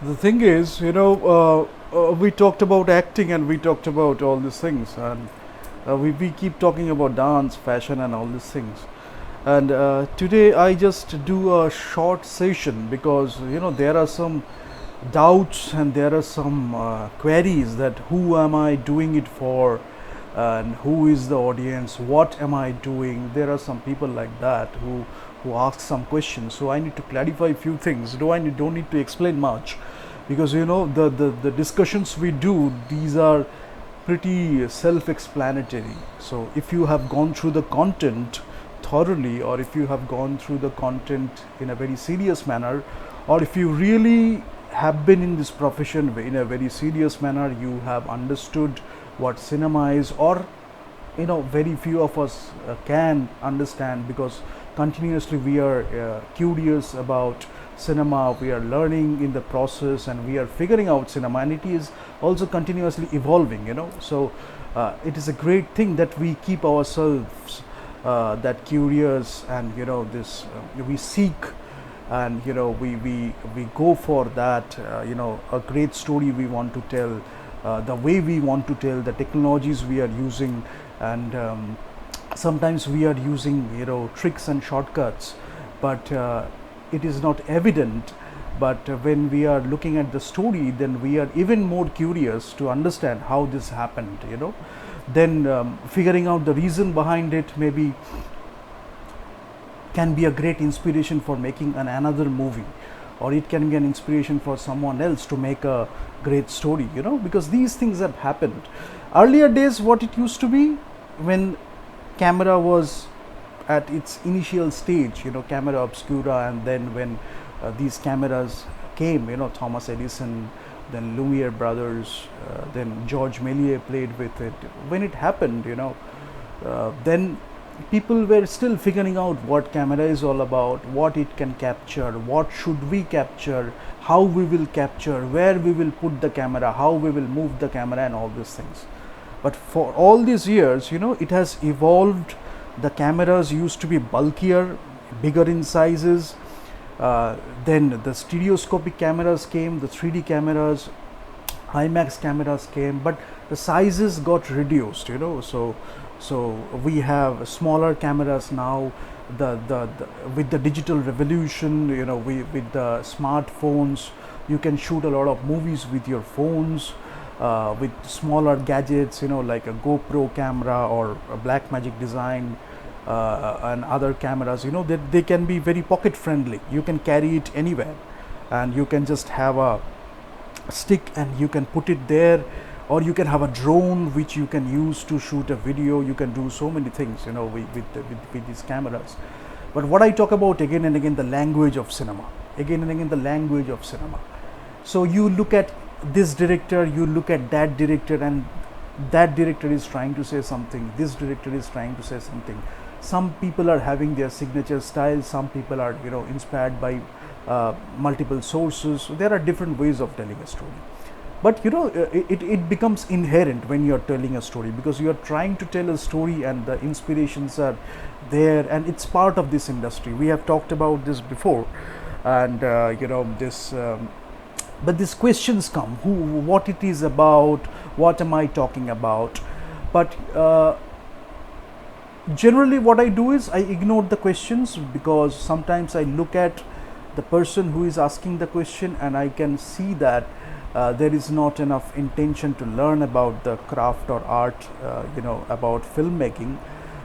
The thing is, we talked about acting and we talked about all these things, and we keep talking about dance, fashion, and all these things. And today I just do a short session because there are some doubts and there are some queries that who am I doing it for, and who is the audience, what am I doing. There are some people like that who ask some questions, so I need to clarify a few things. Don't need to explain much, because the discussions we do, these are pretty self-explanatory. So if you have gone through the content thoroughly, or if you have gone through the content in a very serious manner, or if you really have been in this profession in a very serious manner, you have understood what cinema is, or very few of us can understand, because continuously we are curious about cinema, we are learning in the process, and we are figuring out cinema, and it is also continuously evolving, so it is a great thing that we keep ourselves that curious, and this we seek, and we go for that, a great story we want to tell, the way we want to tell, the technologies we are using, and sometimes we are using tricks and shortcuts, but it is not evident. But when we are looking at the story, then we are even more curious to understand how this happened, then figuring out the reason behind it maybe can be a great inspiration for making another movie, or it can be an inspiration for someone else to make a great story, because these things have happened. Earlier days, what it used to be, when camera was at its initial stage, camera obscura, and then when these cameras came, Thomas Edison, then Lumiere brothers, then George Méliès played with it. When it happened, then people were still figuring out what camera is all about, what it can capture, what should we capture, how we will capture, where we will put the camera, how we will move the camera, and all these things. But for all these years, it has evolved. The cameras used to be bulkier, bigger in sizes. Then the stereoscopic cameras came, the 3D cameras, IMAX cameras came, but the sizes got reduced, so we have smaller cameras now. The with the digital revolution, with the smartphones, you can shoot a lot of movies with your phones, with smaller gadgets, like a GoPro camera or a Blackmagic design, and other cameras, that they can be very pocket friendly. You can carry it anywhere, and you can just have a stick and you can put it there, or you can have a drone which you can use to shoot a video. You can do so many things, with these cameras. But what I talk about again and again, the language of cinema, again and again, the language of cinema. So you look at this director, you look at that director, and that director is trying to say something, this director is trying to say something. Some people are having their signature style, some people are inspired by multiple sources. So there are different ways of telling a story, but it becomes inherent when you are telling a story, because you are trying to tell a story and the inspirations are there, and it's part of this industry. We have talked about this before, and this but these questions come, what it is about, what am I talking about. But generally what I do is I ignore the questions, because sometimes I look at the person who is asking the question, and I can see that there is not enough intention to learn about the craft or art, about filmmaking.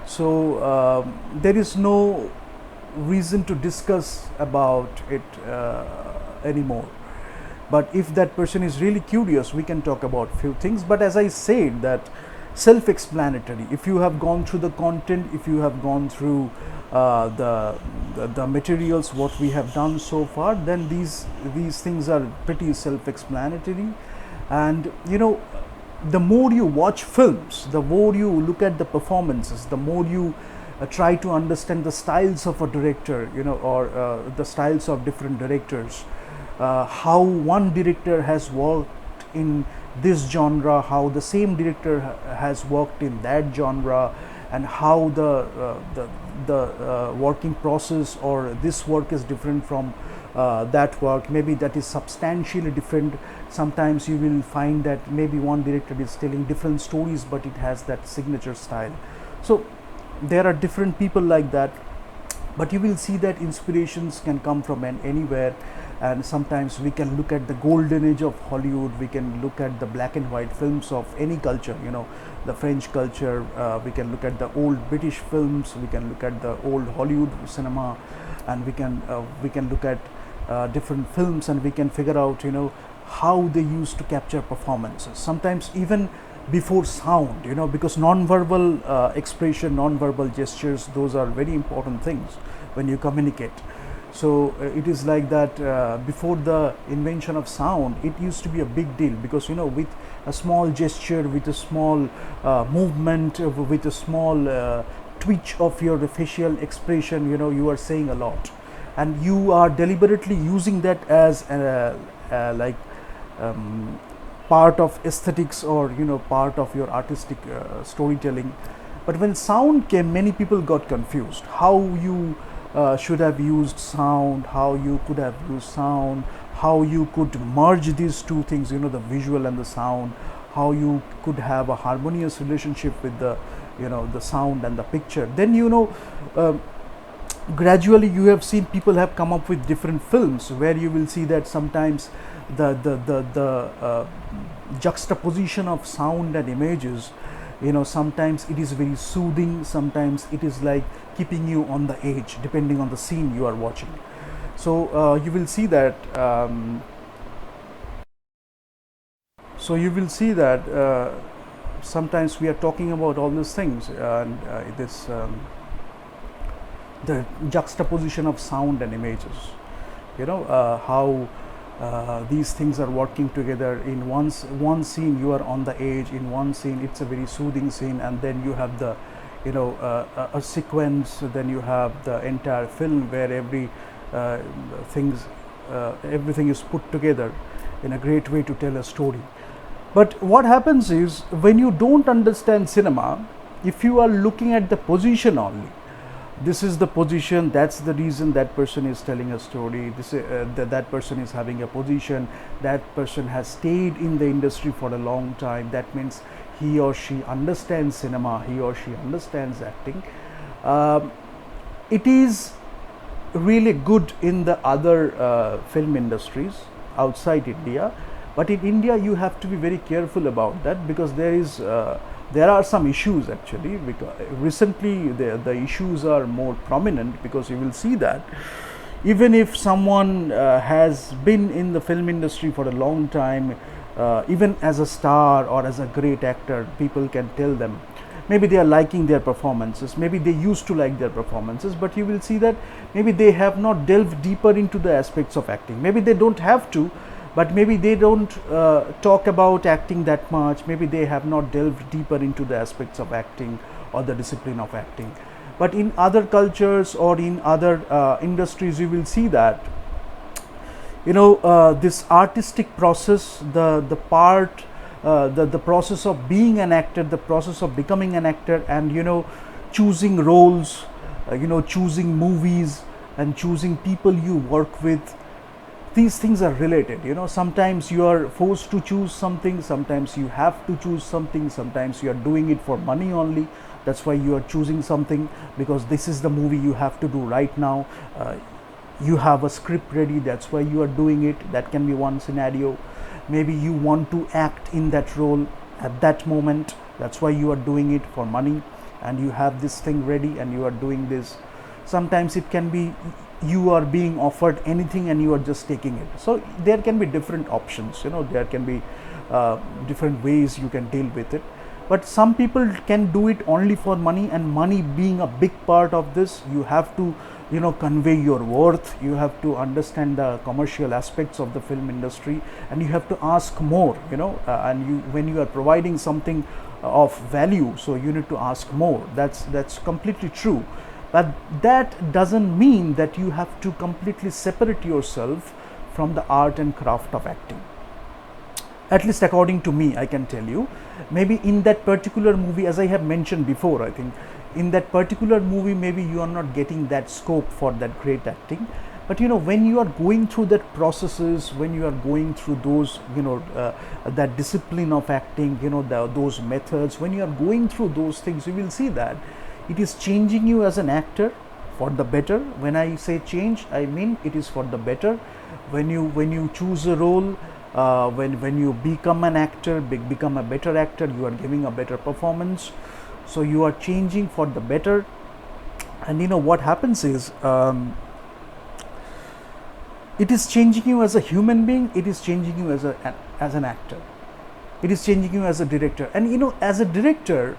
So there is no reason to discuss about it anymore. But if that person is really curious, we can talk about few things. But as I said, that self-explanatory. If you have gone through the content, if you have gone through the materials, what we have done so far, then these things are pretty self-explanatory. And the more you watch films, the more you look at the performances, the more you try to understand the styles of a director, or the styles of different directors, how one director has worked in this genre, how the same director has worked in that genre, and how the working process or this work is different from that work, maybe that is substantially different. Sometimes you will find that maybe one director is telling different stories, but it has that signature style. So there are different people like that, but you will see that inspirations can come from anywhere. And sometimes we can look at the golden age of Hollywood, we can look at the black and white films of any culture, you know, the French culture, we can look at the old British films, we can look at the old Hollywood cinema, and we can look at different films, and we can figure out, you know, how they used to capture performances. Sometimes even before sound, you know, because non-verbal expression, non-verbal gestures, those are very important things when you communicate. So it is like that before the invention of sound, it used to be a big deal, because, you know, with a small gesture, with a small movement, with a small twitch of your facial expression, you know, you are saying a lot, and you are deliberately using that as like part of aesthetics, or, you know, part of your artistic storytelling. But when sound came, many people got confused how you should have used sound, how you could have used sound, how you could merge these two things, you know, the visual and the sound, how you could have a harmonious relationship with the, you know, the sound and the picture. Then, you know, gradually you have seen people have come up with different films where you will see that sometimes the juxtaposition of sound and images, you know, sometimes it is very soothing, sometimes it is like keeping you on the edge depending on the scene you are watching. So you will see that sometimes we are talking about all these things, and this the juxtaposition of sound and images, you know, how these things are working together. In one scene you are on the edge, in one scene it's a very soothing scene, and then you have the, you know, a sequence, then you have the entire film where everything is put together in a great way to tell a story. But what happens is, when you don't understand cinema, if you are looking at the position only, this is the position, that's the reason that person is telling a story, that person is having a position, that person has stayed in the industry for a long time, that means he or she understands cinema, he or she understands acting. It is really good in the other film industries outside India, but in India you have to be very careful about that, because there are some issues actually. Because recently the issues are more prominent, because you will see that even if someone has been in the film industry for a long time, even as a star or as a great actor, people can tell them, maybe they are liking their performances, maybe they used to like their performances, but you will see that maybe they have not delved deeper into the aspects of acting. Maybe they don't have to, but maybe they don't talk about acting that much, maybe they have not delved deeper into the aspects of acting or the discipline of acting. But in other cultures or in other industries, you will see that, you know, this artistic process, the process of being an actor, the process of becoming an actor, and, you know, choosing roles, you know, choosing movies and choosing people you work with, these things are related. You know, sometimes you are forced to choose something, sometimes you have to choose something, sometimes you are doing it for money only, that's why you are choosing something, because this is the movie you have to do right now. You have a script ready, that's why you are doing it. That can be one scenario. Maybe you want to act in that role at that moment, that's why you are doing it for money, and you have this thing ready and you are doing this. Sometimes it can be you are being offered anything and you are just taking it. So there can be different options, you know, there can be different ways you can deal with it. But some people can do it only for money, and money being a big part of this, you have to, you know, convey your worth, you have to understand the commercial aspects of the film industry, and you have to ask more, you know, and you, when you are providing something of value, so you need to ask more. That's completely true. But that doesn't mean that you have to completely separate yourself from the art and craft of acting. At least according to me, I can tell you, maybe in that particular movie, as I have mentioned before, I think in that particular movie maybe you are not getting that scope for that great acting, But when you are going through that processes, when you are going through those that discipline of acting, those methods, when you are going through those things, you will see that it is changing you as an actor for the better. When I say change, I mean it is for the better. When you choose a role, when you become an actor, become a better actor, you are giving a better performance. So you are changing for the better. And what happens is, it is changing you as a human being, it is changing you as an actor, it is changing you as a director. And as a director,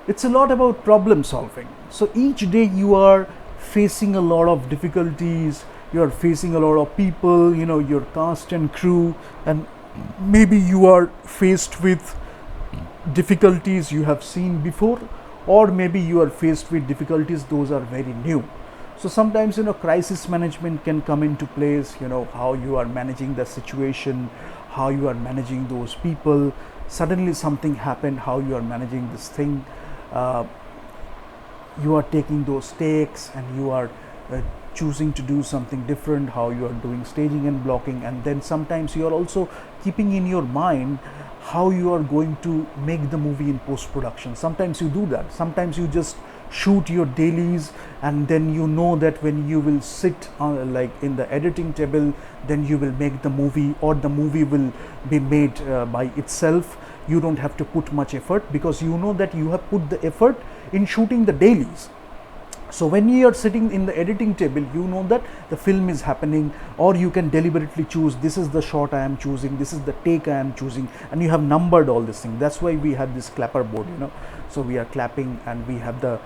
it's a lot about problem solving. So each day you are facing a lot of difficulties, you are facing a lot of people, your cast and crew, and maybe you are faced with difficulties you have seen before, or maybe you are faced with difficulties those are very new. So sometimes crisis management can come into place, how you are managing the situation, how you are managing those people. Suddenly something happened, how you are managing this thing. You are taking those takes and you are choosing to do something different, how you are doing staging and blocking. And then sometimes you are also keeping in your mind how you are going to make the movie in post-production. Sometimes you do that. Sometimes you just shoot your dailies, and then that when you will sit on, like in the editing table, then you will make the movie, or the movie will be made by itself. You don't have to put much effort, because that you have put the effort in shooting the dailies. So when you are sitting in the editing table, that the film is happening, or you can deliberately choose, this is the shot I am choosing, this is the take I am choosing, and you have numbered all this thing. That's why we have this clapper board, so we are clapping and we have the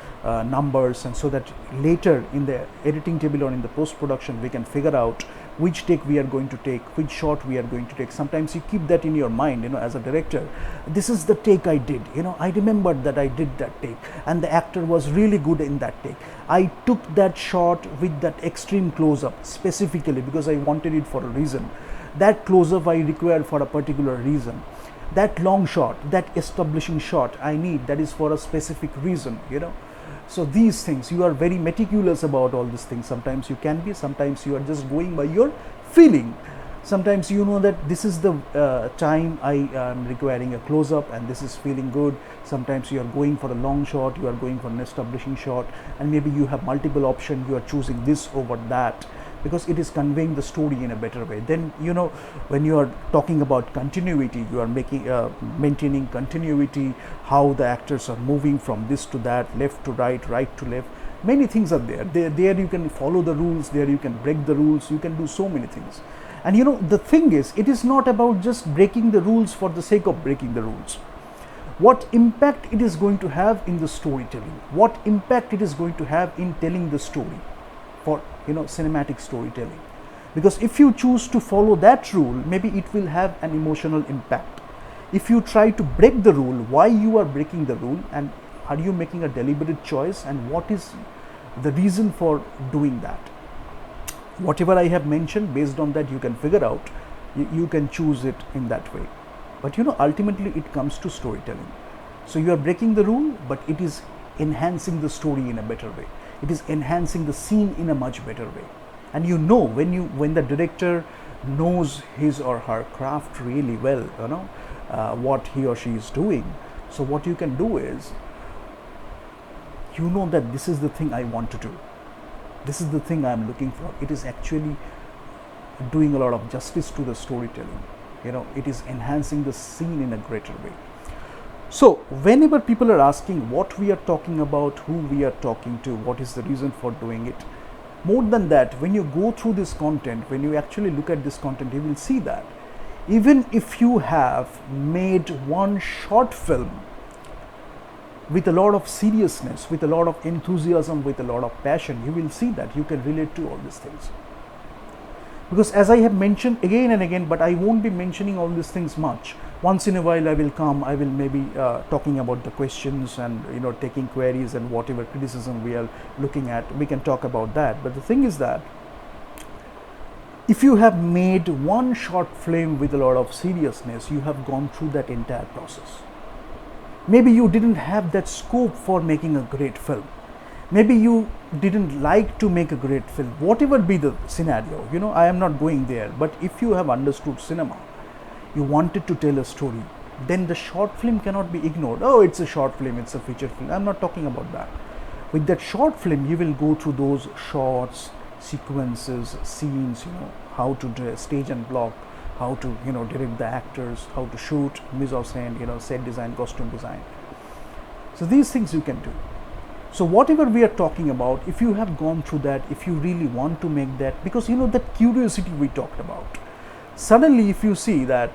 numbers, and so that later in the editing table or in the post-production we can figure out which take we are going to take, which shot we are going to take. Sometimes you keep that in your mind, as a director, this is the take I did, I remembered that I did that take, and the actor was really good in that take. I took that shot with that extreme close-up specifically because I wanted it for a reason. That close-up I required for a particular reason. That long shot, that establishing shot I need, that is for a specific reason, So these things, you are very meticulous about all these things. Sometimes you can be, sometimes you are just going by your feeling. Sometimes that this is the time I am requiring a close-up and this is feeling good. Sometimes you are going for a long shot, you are going for an establishing shot, and maybe you have multiple options, you are choosing this over that, because it is conveying the story in a better way. Then when you are talking about continuity, you are maintaining continuity, how the actors are moving from this to that, left to right, right to left. Many things are there. There you can follow the rules, there you can break the rules, you can do so many things. And the thing is, it is not about just breaking the rules for the sake of breaking the rules. What impact it is going to have in the storytelling, what impact it is going to have in telling the story for cinematic storytelling. Because if you choose to follow that rule, maybe it will have an emotional impact. If you try to break the rule, why you are breaking the rule, and are you making a deliberate choice, and what is the reason for doing that? Whatever I have mentioned, based on that you can figure out, you can choose it in that way. But ultimately it comes to storytelling. So you are breaking the rule, but it is enhancing the story in a better way. It is enhancing the scene in a much better way. And when the director knows his or her craft really well, what he or she is doing. So what you can do is, that this is the thing I want to do. This is the thing I am looking for. It is actually doing a lot of justice to the storytelling. It is enhancing the scene in a greater way. So whenever people are asking what we are talking about, who we are talking to, what is the reason for doing it, more than that, when you go through this content, when you actually look at this content, you will see that even if you have made one short film with a lot of seriousness, with a lot of enthusiasm, with a lot of passion, you will see that you can relate to all these things. Because as I have mentioned again and again, but I won't be mentioning all these things much. Once in a while I will come, I will maybe talking about the questions and taking queries and whatever criticism we are looking at, we can talk about that. But the thing is that if you have made one short film with a lot of seriousness, you have gone through that entire process. Maybe you didn't have that scope for making a great film. maybe you didn't like to make a great film, whatever be the scenario, I am not going there, but if you have understood cinema, you wanted to tell a story, then the short film cannot be ignored. Oh, it's a short film, it's a feature film. I'm not talking about that. With that short film, you will go through those shots, sequences, scenes, how to stage and block, how to, direct the actors, how to shoot, mise-en-scène, set design, costume design. So these things you can do. So whatever we are talking about, if you have gone through that, if you really want to make that, because that curiosity we talked about, suddenly if you see that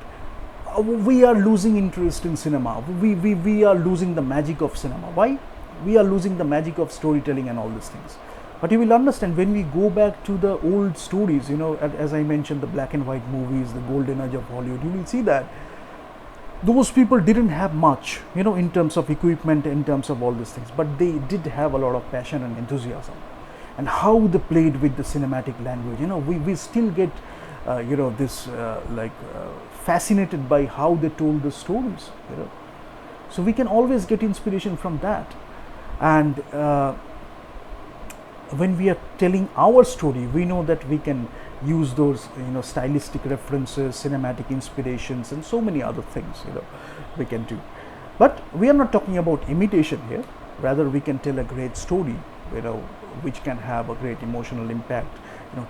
we are losing interest in cinema, we are losing the magic of cinema. Why? We are losing the magic of storytelling and all these things. But you will understand when we go back to the old stories, as I mentioned, the black and white movies, the golden age of Hollywood, you will see that those people didn't have much, in terms of equipment, in terms of all these things, but they did have a lot of passion and enthusiasm. And how they played with the cinematic language, we still get, this fascinated by how they told the stories, So we can always get inspiration from that. And when we are telling our story, we know that we can use those stylistic references, cinematic inspirations, and so many other things we can do. But we are not talking about imitation here. Rather, we can tell a great story which can have a great emotional impact,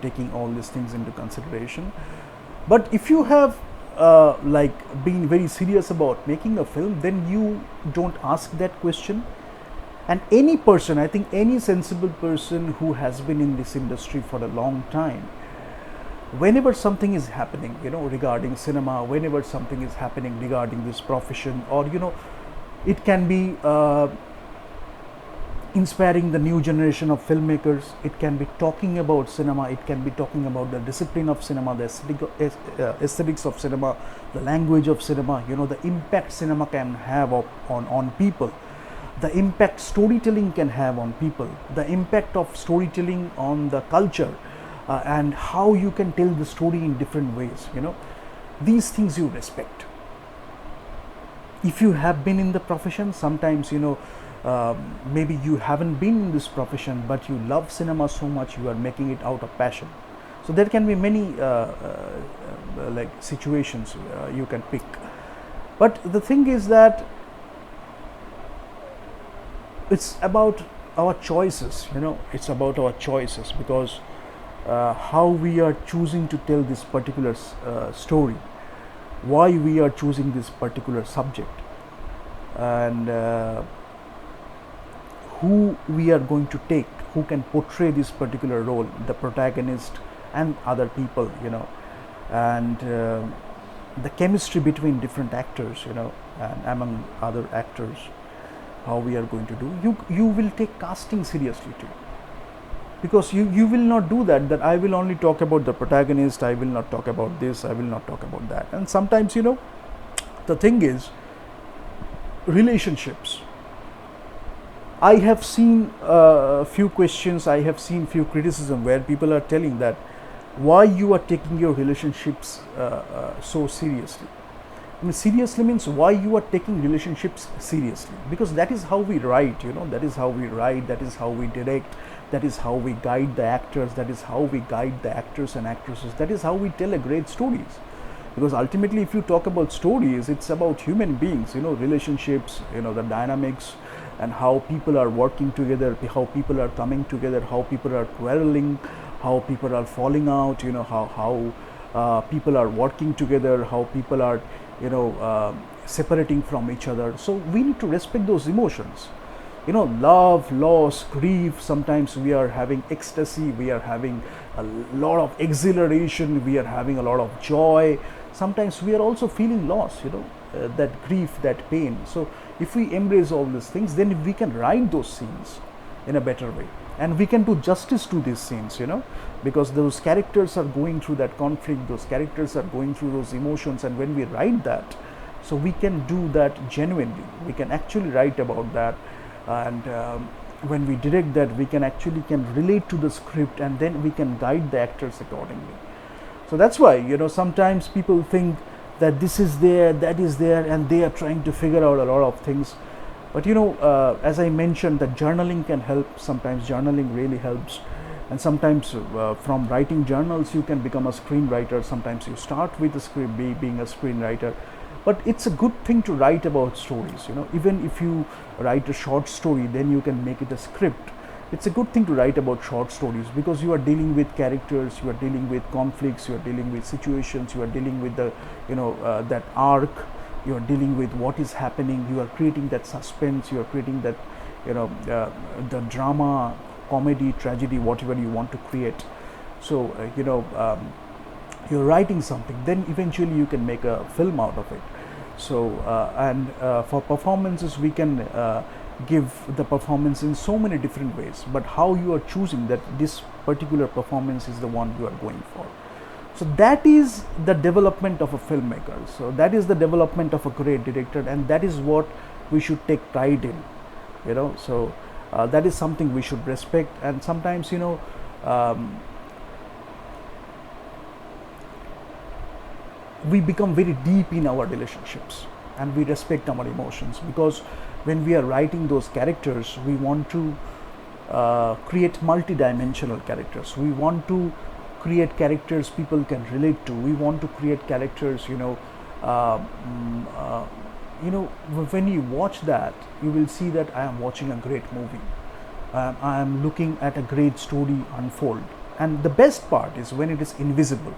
taking all these things into consideration. But if you have been very serious about making a film, then you don't ask that question. And any person, I think any sensible person who has been in this industry for a long time, whenever something is happening, regarding cinema, whenever something is happening regarding this profession, or, it can be inspiring the new generation of filmmakers, it can be talking about cinema, it can be talking about the discipline of cinema, the aesthetics of cinema, the language of cinema, the impact cinema can have on people, the impact storytelling can have on people, the impact of storytelling on the culture, and how you can tell the story in different ways, these things you respect. If you have been in the profession, sometimes, maybe you haven't been in this profession, but you love cinema so much, you are making it out of passion. So there can be many situations you can pick. But the thing is that it's about our choices, it's about our choices, because how we are choosing to tell this particular story, why we are choosing this particular subject, and who we are going to take, who can portray this particular role, the protagonist and other people, and the chemistry between different actors, and among other actors, how we are going to do. You will take casting seriously too, because you will not do that I will only talk about the protagonist, I will not talk about this, I will not talk about that. And sometimes, the thing is, relationships, I have seen a few questions, I have seen few criticism where people are telling that why you are taking your relationships so seriously. I mean, seriously means why you are taking relationships seriously, because that is how we write, that is how we write, that is how we direct, that is how we guide the actors, that is how we guide the actors and actresses, that is how we tell a great stories. Because ultimately, if you talk about stories, it's about human beings, relationships, the dynamics, and how people are working together, how people are coming together, how people are quarreling, how people are falling out, how people are working together, how people are separating from each other. So we need to respect those emotions, love, loss, grief. Sometimes we are having ecstasy, we are having a lot of exhilaration, we are having a lot of joy. Sometimes we are also feeling loss, that grief, that pain. So if we embrace all these things, then we can write those scenes in a better way, and we can do justice to these scenes, because those characters are going through that conflict, those characters are going through those emotions, and when we write that, so we can do that genuinely, we can actually write about that, and when we direct that, we can relate to the script, and then we can guide the actors accordingly. So that's why, sometimes people think that this is there, that is there, and they are trying to figure out a lot of things. But as I mentioned, that journaling can help. Sometimes journaling really helps, and sometimes from writing journals you can become a screenwriter. Sometimes you start with a script, being a screenwriter. But it's a good thing to write about stories. Even if you write a short story, then you can make it a script. It's a good thing to write about short stories, because you are dealing with characters, you are dealing with conflicts, you are dealing with situations, you are dealing with the that arc, you are dealing with what is happening, you are creating that suspense, you are creating that the drama, comedy, tragedy, whatever you want to create. So you're writing something, then eventually you can make a film out of it. So and for performances, we can give the performance in so many different ways, but how you are choosing that this particular performance is the one you are going for. So that is the development of a filmmaker. So that is the development of a great director, and that is what we should take pride in. So that is something we should respect. And sometimes we become very deep in our relationships, and we respect our emotions, because when we are writing those characters, we want to create multi-dimensional characters. We want to create characters people can relate to. We want to create characters, when you watch that, you will see that I am watching a great movie. I am looking at a great story unfold. And the best part is when it is invisible.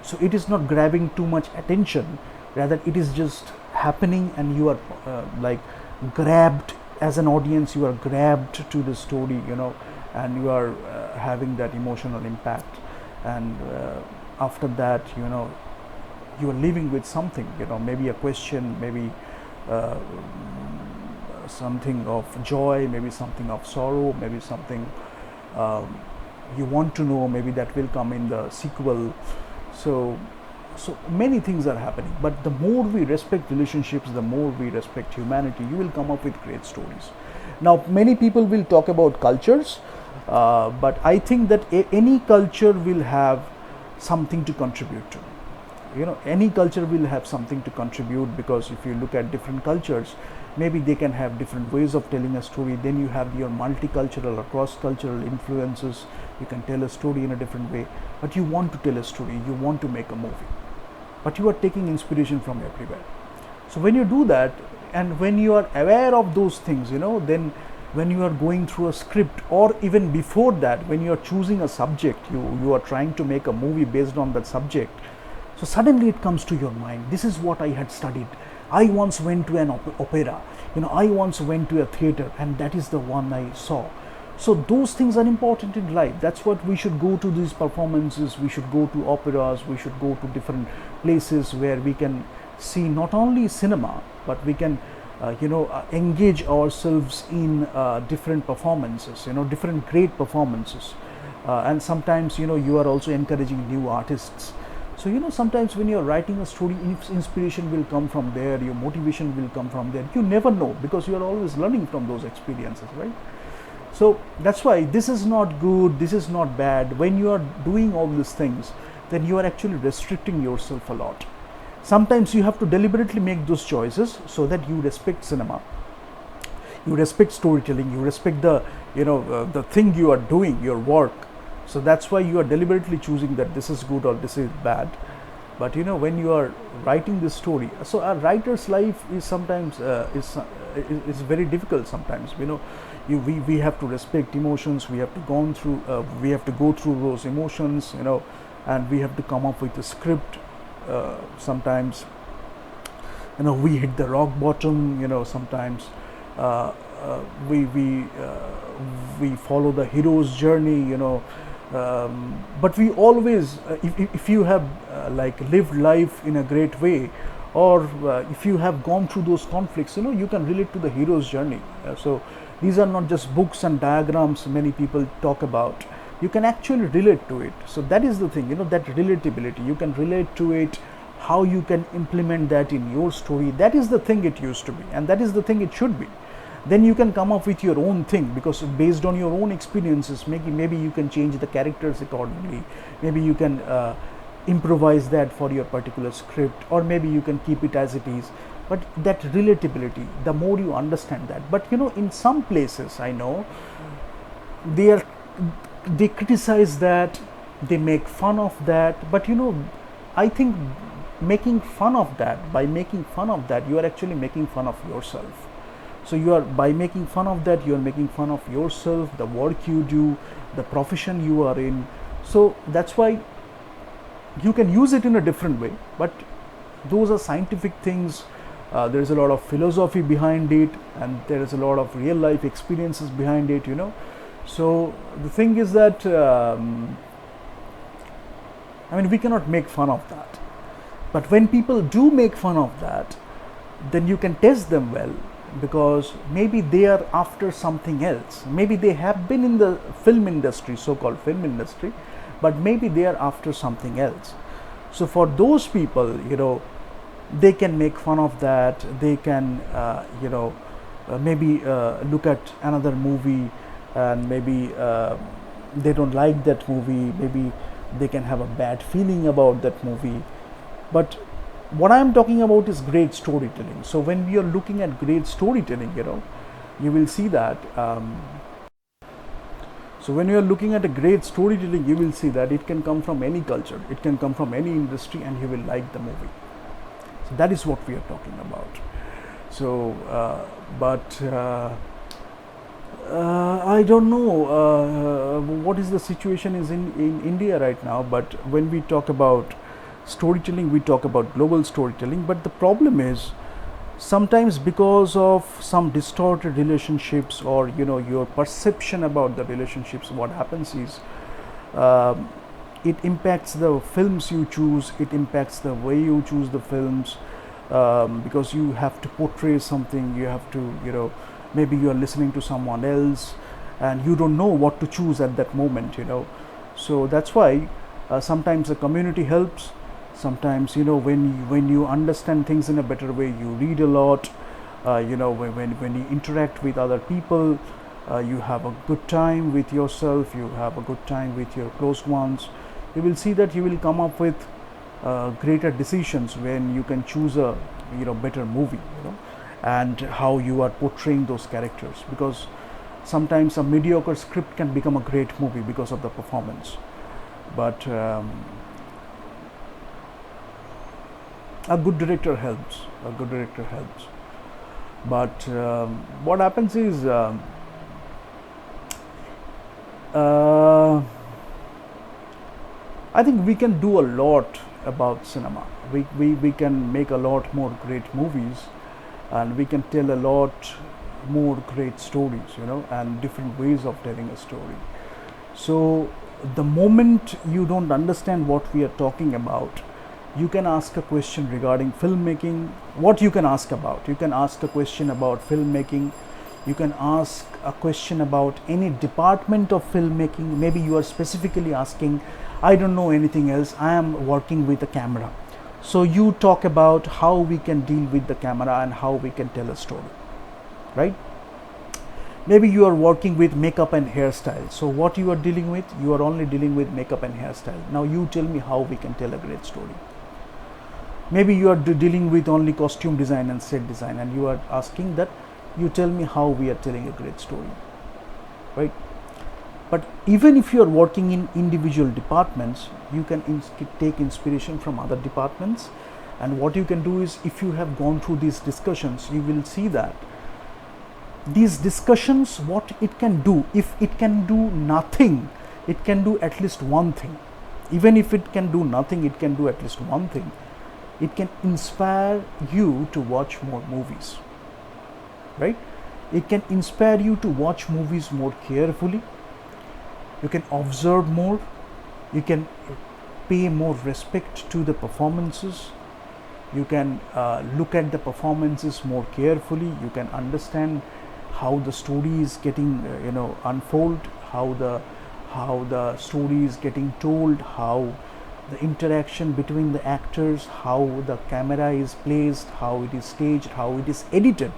So it is not grabbing too much attention, rather it is just happening, and you are like grabbed as an audience, you are grabbed to the story, and you are having that emotional impact. And after that, you are living with something, maybe a question, maybe something of joy, maybe something of sorrow, maybe something you want to know, maybe that will come in the sequel. So many things are happening, but the more we respect relationships, the more we respect humanity, you will come up with great stories. Now, many people will talk about cultures, but I think that any culture will have something to contribute to. Any culture will have something to contribute, because if you look at different cultures, maybe they can have different ways of telling a story. Then you have your multicultural or cross-cultural influences. You can tell a story in a different way, but you want to tell a story, you want to make a movie, but you are taking inspiration from everywhere. So when you do that, and when you are aware of those things, then when you are going through a script, or even before that, when you are choosing a subject, you are trying to make a movie based on that subject. So suddenly it comes to your mind, this is what I had studied. I once went to an opera, I once went to a theater, and that is the one I saw. So those things are important in life. That's what we should go to these performances, we should go to operas, we should go to different places where we can see not only cinema, but we can engage ourselves in different performances, different great performances. And sometimes you are also encouraging new artists. So sometimes when you are writing a story, inspiration will come from there, your motivation will come from there. You never know, because you are always learning from those experiences, right? So that's why this is not good, this is not bad. When you are doing all these things, then you are actually restricting yourself a lot. Sometimes you have to deliberately make those choices so that you respect cinema, you respect storytelling, you respect the the thing you are doing, your work. So that's why you are deliberately choosing that this is good or this is bad. But when you are writing this story, so a writer's life is sometimes is very difficult. Sometimes we have to respect emotions, we have to go through those emotions, and we have to come up with a script. Sometimes we hit the rock bottom, sometimes we follow the hero's journey, but we always if you have lived life in a great way, or if you have gone through those conflicts, you can relate to the hero's journey. So these are not just books and diagrams many people talk about. You can actually relate to it. So that is the thing, that relatability, you can relate to it, how you can implement that in your story. That is the thing it used to be, and that is the thing it should be. Then you can come up with your own thing, because based on your own experiences, maybe you can change the characters accordingly, maybe you can improvise that for your particular script, or maybe you can keep it as it is. but that relatability, the more you understand that. But in some places I know they are, they criticize that, they make fun of that, but I think making fun of that, by making fun of that, you are actually making fun of yourself. So you are, by making fun of that, you are making fun of yourself, the work you do, the profession you are in. So that's why you can use it in a different way, but those are scientific things. There is a lot of philosophy behind it, and there is a lot of real life experiences behind it. So the thing is that I mean, we cannot make fun of that. But when people do make fun of that, then you can test them well, because maybe they are after something else. Maybe they have been in the film industry, so-called film industry, but maybe they are after something else. So for those people, they can make fun of that. They can, maybe look at another movie, and maybe they don't like that movie. Maybe they can have a bad feeling about that movie. But what I am talking about is great storytelling. So when we are looking at great storytelling, you will see that. So when you are looking at a great storytelling, you will see that it can come from any culture, it can come from any industry, and you will like the movie. So that is what we are talking about. So, I don't know what is the situation is in India right now, but when we talk about storytelling, we talk about global storytelling. But the problem is, sometimes because of some distorted relationships, or your perception about the relationships, what happens is it impacts the films you choose, it impacts the way you choose the films, because you have to portray something, you have to, maybe you are listening to someone else and you don't know what to choose at that moment. So that's why sometimes the community helps. Sometimes when you understand things in a better way, you read a lot, when you interact with other people, you have a good time with yourself, you have a good time with your close ones. You will see that you will come up with greater decisions when you can choose a better movie, and how you are portraying those characters, because sometimes a mediocre script can become a great movie because of the performance. But a good director helps. But what happens is, I think we can do a lot about cinema. We can make a lot more great movies, and we can tell a lot more great stories, and different ways of telling a story. So the moment you don't understand what we are talking about, you can ask a question regarding filmmaking. What you can ask about? You can ask a question about filmmaking. You can ask a question about any department of filmmaking. Maybe you are specifically asking, I don't know anything else, I am working with a camera. So you talk about how we can deal with the camera and how we can tell a story, right? Maybe you are working with makeup and hairstyle. So what you are dealing with? You are only dealing with makeup and hairstyle. Now you tell me how we can tell a great story. Maybe you are dealing with only costume design and set design, and you are asking that you tell me how we are telling a great story, right? But even if you are working in individual departments, you can take inspiration from other departments. And what you can do is, if you have gone through these discussions, you will see that these discussions, what it can do, if it can do nothing, it can do at least one thing. Even if it can do nothing, it can do at least one thing. It can inspire you to watch more movies, right? It can inspire you to watch movies more carefully. You can observe more. You can pay more respect to the performances. You can look at the performances more carefully. You can understand how the story is getting unfold, how the story is getting told, how the interaction between the actors, how the camera is placed, how it is staged, how it is edited.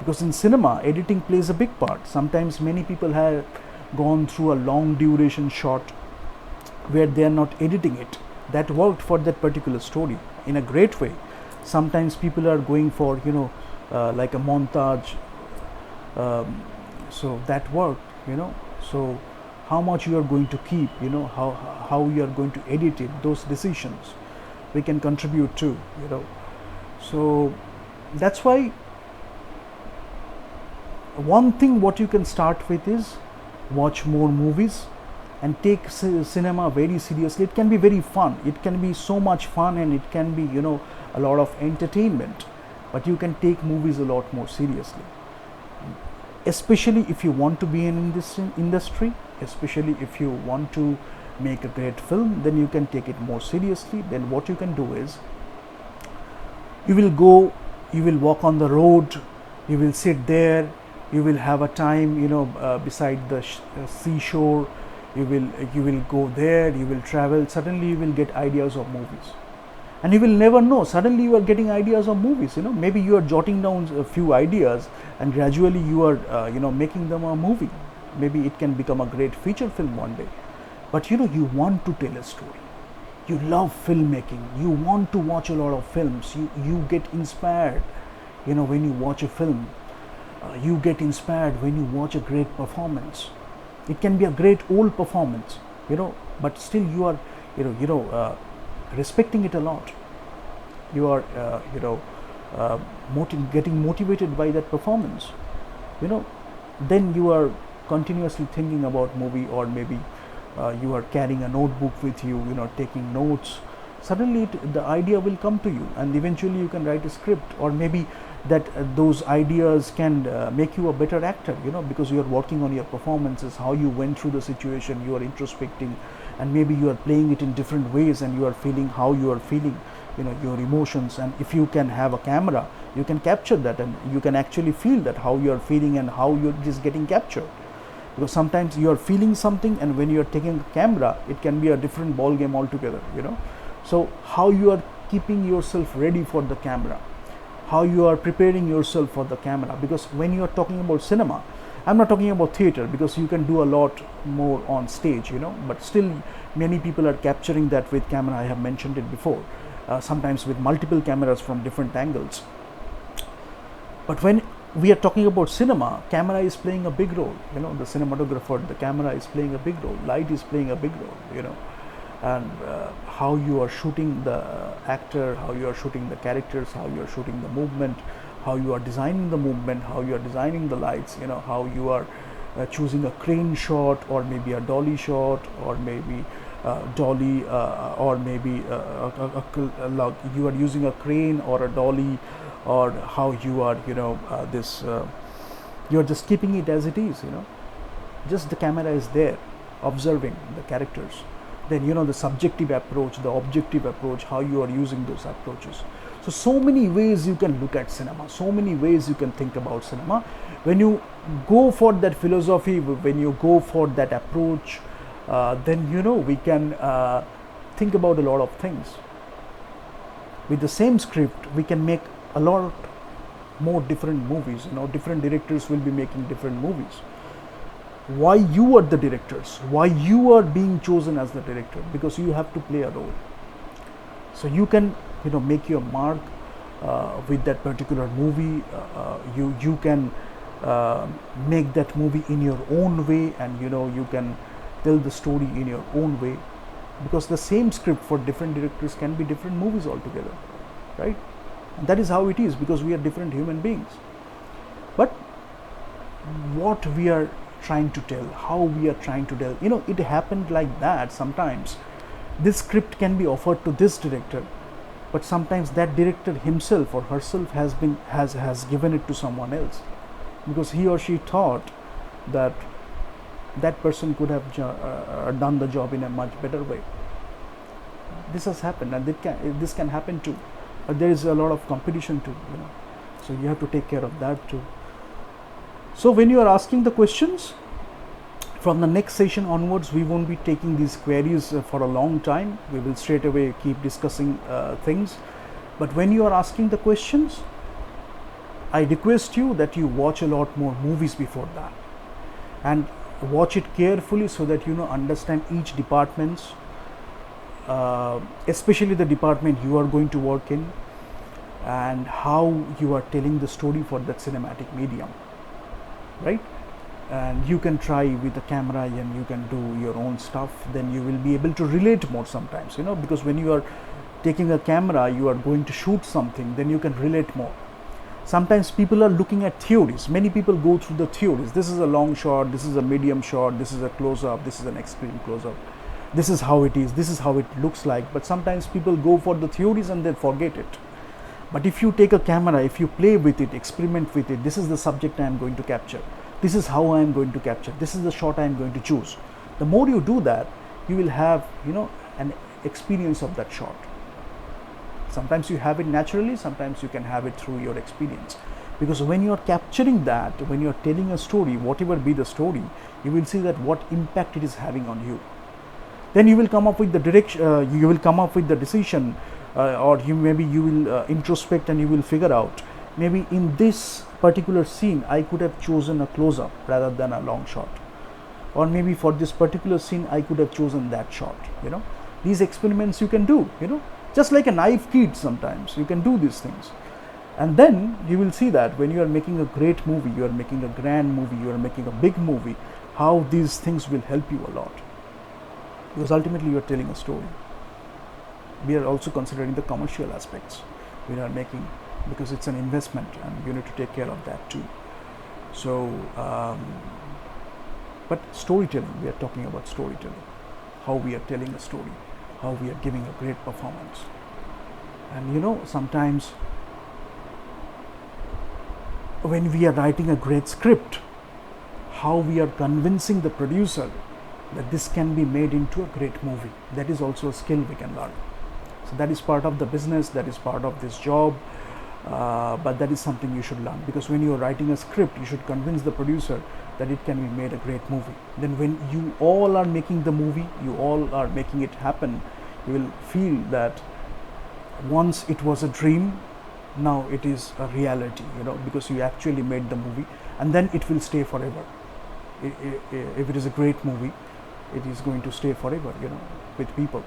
Because in cinema, editing plays a big part. Sometimes many people have gone through a long duration shot where they are not editing it. That worked for that particular story in a great way. Sometimes people are going for, like a montage. So that worked, so how much you are going to keep, how you are going to edit it, those decisions we can contribute to, so that's why one thing what you can start with is watch more movies and take cinema very seriously. It can be very fun, it can be so much fun, and it can be, a lot of entertainment, but you can take movies a lot more seriously, especially if you want to be in this industry, especially if you want to make a great film, then you can take it more seriously. Then what you can do is, you will walk on the road, you will sit there, you will have a time, beside the seashore, you will go there, you will travel, suddenly you will get ideas of movies, and you will never know, suddenly you are getting ideas of movies, maybe you are jotting down a few ideas, and gradually you are making them a movie. Maybe it can become a great feature film one day. But you want to tell a story, you love filmmaking, you want to watch a lot of films, you get inspired, when you watch a film, you get inspired when you watch a great performance. It can be a great old performance, but still you are respecting it a lot. You are getting motivated by that performance, then you are continuously thinking about movie, or maybe you are carrying a notebook with you, taking notes. Suddenly the idea will come to you, and eventually you can write a script, or maybe that those ideas can make you a better actor, because you are working on your performances, how you went through the situation, you are introspecting, and maybe you are playing it in different ways, and you are feeling how you are feeling, your emotions. And if you can have a camera, you can capture that, and you can actually feel that how you are feeling and how you're just getting captured. Because sometimes you are feeling something, and when you are taking a camera, it can be a different ball game altogether, so how you are keeping yourself ready for the camera, how you are preparing yourself for the camera. Because when you are talking about cinema, I'm not talking about theater, because you can do a lot more on stage, but still many people are capturing that with camera. I have mentioned it before, sometimes with multiple cameras from different angles. But when we are talking about cinema, camera is playing a big role, the cinematographer, the camera is playing a big role, light is playing a big role, and how you are shooting the actor, how you are shooting the characters, how you are shooting the movement, how you are designing the movement, how you are designing the lights, how you are choosing a crane shot, or maybe a dolly shot, or maybe dolly, or maybe you are using a crane or a dolly, or how you are, you are just keeping it as it is, just the camera is there observing the characters. Then the subjective approach, the objective approach, how you are using those approaches. So many ways you can look at cinema, so many ways you can think about cinema. When you go for that philosophy, when you go for that approach, then we can think about a lot of things. With the same script, we can make a lot more different movies. Different directors will be making different movies. Why you are the directors, why you are being chosen as the director? Because you have to play a role. So you can make your mark with that particular movie. You can make that movie in your own way, and you can tell the story in your own way, because the same script for different directors can be different movies altogether, right? And that is how it is, because we are different human beings. But what we are trying to tell, how we are trying to tell, it happened like that. Sometimes this script can be offered to this director, but sometimes that director himself or herself has given it to someone else, because he or she thought that that person could have done the job in a much better way. This has happened, and this can happen too. But there is a lot of competition too, so you have to take care of that too. So when you are asking the questions, from the next session onwards, we won't be taking these queries for a long time. We will straight away keep discussing things. But when you are asking the questions, I request you that you watch a lot more movies before that, and watch it carefully, so that understand each departments, especially the department you are going to work in. and how you are telling the story for that cinematic medium, right? And you can try with the camera and you can do your own stuff, then you will be able to relate more sometimes, because when you are taking a camera, you are going to shoot something, then you can relate more. Sometimes people are looking at theories. Many people go through the theories. This is a long shot, this is a medium shot, this is a close-up, this is an extreme close-up, this is how it is, this is how it looks like. But sometimes people go for the theories and they forget it. But if you take a camera, if you play with it, experiment with it, this is the subject I am going to capture, this is how I am going to capture, this is the shot I am going to choose. The more you do that, you will have an experience of that shot. Sometimes you have it naturally, sometimes you can have it through your experience. Because when you are capturing that, when you are telling a story, whatever be the story, you will see that what impact it is having on you. Then you will come up with the direction, you will come up with the decision, or you will introspect and you will figure out, maybe in this particular scene I could have chosen a close-up rather than a long shot, or maybe for this particular scene I could have chosen that shot. These experiments you can do, just like a naive kid. Sometimes you can do these things, and then you will see that when you are making a great movie, you are making a grand movie, you are making a big movie, how these things will help you a lot, because ultimately you are telling a story. We are also considering the commercial aspects we are making, because it's an investment and you need to take care of that too. So but storytelling, we are talking about storytelling, how we are telling a story, how we are giving a great performance. And sometimes when we are writing a great script, how we are convincing the producer that this can be made into a great movie, that is also a skill we can learn. So that is part of the business, that is part of this job, but that is something you should learn, because when you are writing a script, you should convince the producer that it can be made a great movie. Then when you all are making the movie, you all are making it happen, you will feel that once it was a dream, now it is a reality, because you actually made the movie, and then it will stay forever. If it is a great movie, it is going to stay forever, with people.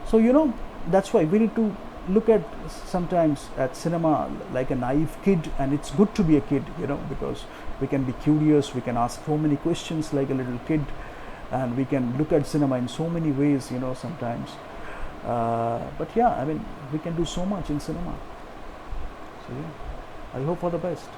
So that's why we need to look at sometimes at cinema like a naive kid, and it's good to be a kid, because we can be curious, we can ask so many questions like a little kid, and we can look at cinema in so many ways, sometimes. But yeah, we can do so much in cinema. So yeah, I hope for the best.